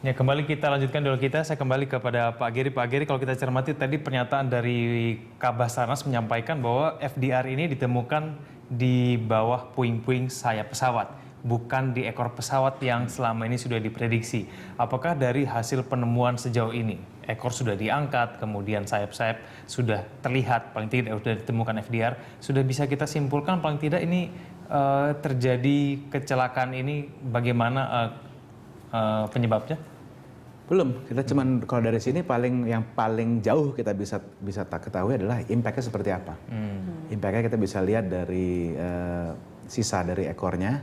Ya, kembali kita lanjutkan dulu kita. Saya kembali kepada Pak Giri. Pak Giri, kalau kita cermati tadi pernyataan dari Kabasarnas menyampaikan bahwa FDR ini ditemukan di bawah puing-puing sayap pesawat, bukan di ekor pesawat yang selama ini sudah diprediksi. Apakah dari hasil penemuan sejauh ini, ekor sudah diangkat, kemudian sayap-sayap sudah terlihat, paling tidak sudah ditemukan FDR, sudah bisa kita simpulkan paling tidak ini terjadi kecelakaan ini bagaimana penyebabnya? Belum, kita cuman kalau dari sini yang paling jauh kita bisa tak ketahui adalah impact-nya seperti apa. Impact-nya kita bisa lihat dari sisa dari ekornya,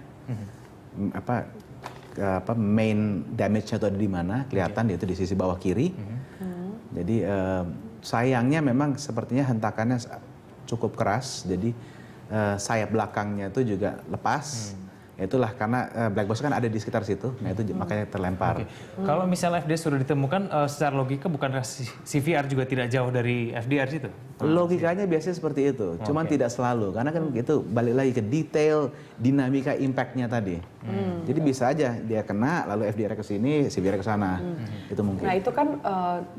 main damage-nya itu ada di mana, kelihatan yaitu di sisi bawah kiri. Jadi sayangnya memang sepertinya hentakannya cukup keras, jadi sayap belakangnya itu juga lepas. Itulah karena black box kan ada di sekitar situ, nah itu makanya terlempar. Kalau misalnya FDR sudah ditemukan, secara logika bukan CVR juga tidak jauh dari FDR situ? Logikanya biasanya seperti itu, cuman tidak selalu, karena kan itu balik lagi ke detail dinamika impact-nya tadi. Jadi bisa aja dia kena, lalu FDR ke sini, CVR ke sana, itu mungkin. Nah itu kan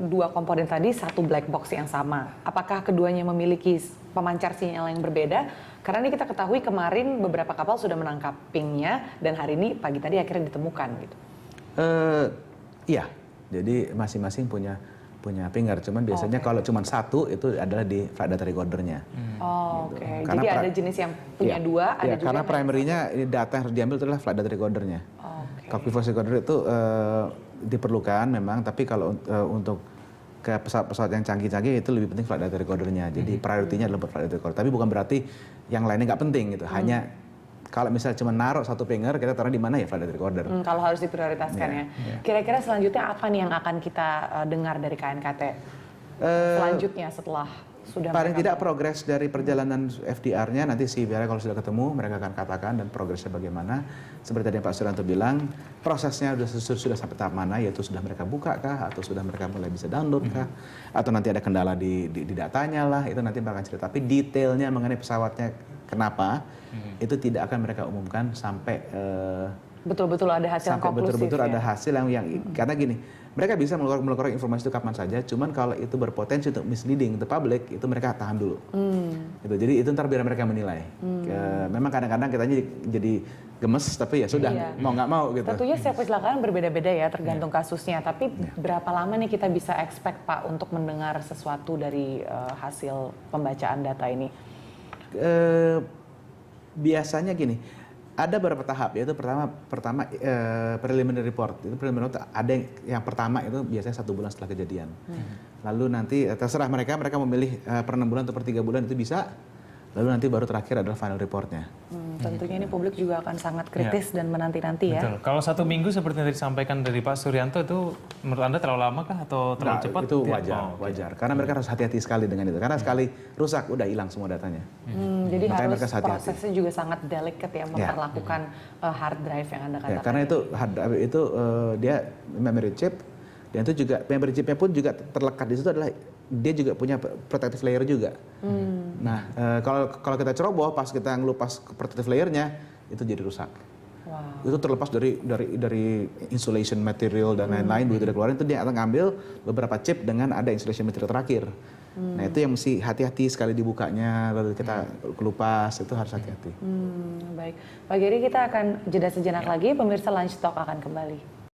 dua komponen tadi, satu black box yang sama. Apakah keduanya memiliki pemancar sinyal yang berbeda? Karena ini kita ketahui kemarin beberapa kapal sudah menangkap pingnya dan hari ini pagi tadi akhirnya ditemukan gitu. Iya, jadi masing-masing punya pinger. Cuman biasanya kalau cuma satu itu adalah di flight data recordernya. Oke. Jadi ada jenis yang punya dua, ada juga karena primary-nya data yang harus diambil itu adalah flight data recordernya. Cockpit voice recorder itu diperlukan memang, tapi kalau untuk ke pesawat-pesawat yang canggih-canggih itu lebih penting flight data recordernya. Jadi priority-nya adalah flight data recorder. Tapi bukan berarti yang lainnya nggak penting gitu. Hanya kalau misalnya cuma naruh satu finger, kita taruh di mana ya flight data recorder. Kalau harus diprioritaskan ya. Kira-kira selanjutnya apa nih yang akan kita dengar dari KNKT selanjutnya setelah sudah paling tidak progres dari perjalanan FDR-nya nanti CVR kalau sudah ketemu mereka akan katakan dan progresnya bagaimana. Seperti tadi Pak Suryanto bilang, prosesnya sudah sampai tahap mana, yaitu sudah mereka buka kah atau sudah mereka mulai bisa download kah atau nanti ada kendala di datanya lah, itu nanti mereka akan cerita. Tapi detailnya mengenai pesawatnya kenapa itu tidak akan mereka umumkan sampai betul-betul ada hasil sampai konklusif. Betul-betul ada hasil yang karena gini, mereka bisa mengeluarkan informasi itu kapan saja, cuman kalau itu berpotensi untuk misleading the public, itu mereka tahan dulu. Gitu. Jadi itu ntar biar mereka menilai. Memang kadang-kadang kita jadi gemes, tapi ya sudah, mau nggak mau gitu. Tentunya setiap kecelakaan berbeda-beda ya, tergantung kasusnya. Tapi berapa lama nih kita bisa expect Pak untuk mendengar sesuatu dari hasil pembacaan data ini? Biasanya gini, ada beberapa tahap, yaitu pertama preliminary report. Itu preliminary report ada yang pertama itu biasanya 1 bulan setelah kejadian. Lalu nanti terserah mereka memilih per 6 bulan atau per 3 bulan itu bisa. Lalu nanti baru terakhir adalah final reportnya. Tentunya ini publik juga akan sangat kritis dan menanti-nanti ya. Betul. Kalau 1 minggu seperti yang tadi disampaikan dari Pak Suryanto itu menurut Anda terlalu lama kah atau terlalu cepat? Itu wajar. Karena mereka harus hati-hati sekali dengan itu. Karena sekali rusak udah hilang semua datanya. Jadi makanya harus prosesnya juga sangat delicate ya, memperlakukan hard drive yang Anda katakan. Karena itu hard drive itu dia memory chip, dan itu juga memory chipnya pun juga terlekat di situ adalah dia juga punya protective layer juga. Nah, kalau kita ceroboh pas kita ngelupas protective layernya itu jadi rusak. Itu terlepas dari insulation material dan lain-lain, begitu dia keluarin itu dia akan ngambil beberapa chip dengan ada insulation material terakhir. Nah itu yang mesti hati-hati sekali dibukanya, lalu kita kelupas, itu harus hati-hati. Baik, Pak Giri, kita akan jeda sejenak lagi, pemirsa Lunch Talk akan kembali.